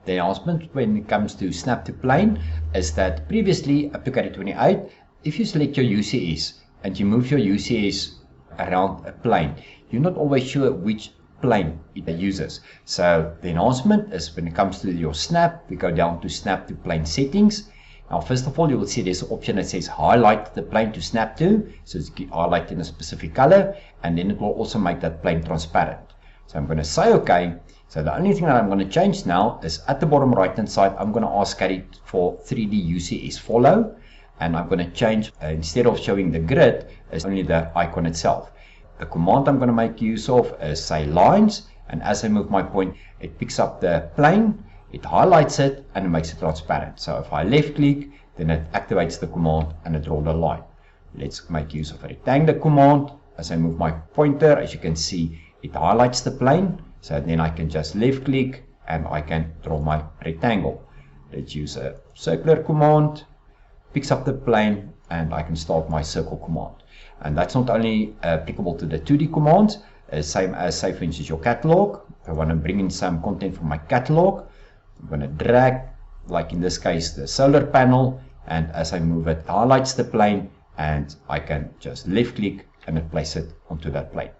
The enhancement when it comes to snap to plane is that previously up to Caddie 28, if you select your UCS and you move your UCS around a plane, you're not always sure which plane it uses. So the enhancement is when it comes to your snap, we go down to snap to plane settings. Now first of all, you will see there's an option that says highlight the plane to snap to, so it's highlighted in a specific color, and then it will also make that plane transparent. So I'm going to say OK. So the only thing that I'm going to change now is at the bottom right hand side, I'm going to ask Caddie for 3D UCS follow, and I'm going to change, instead of showing the grid, it's only the icon itself. The command I'm going to make use of is say lines, and as I move my point, it picks up the plane, it highlights it, and it makes it transparent. So if I left click, then it activates the command and it draws a line. Let's make use of a rectangle command. As I move my pointer, as you can see, it highlights the plane. So then I can just left click and I can draw my rectangle. Let's use a circular command, picks up the plane, and I can start my circle command. And that's not only applicable to the 2D commands, same as say for instance your catalog. If I want to bring in some content from my catalog, I'm going to drag, like in this case, the solar panel, and as I move it, highlights the plane, and I can just left click and it place it onto that plane.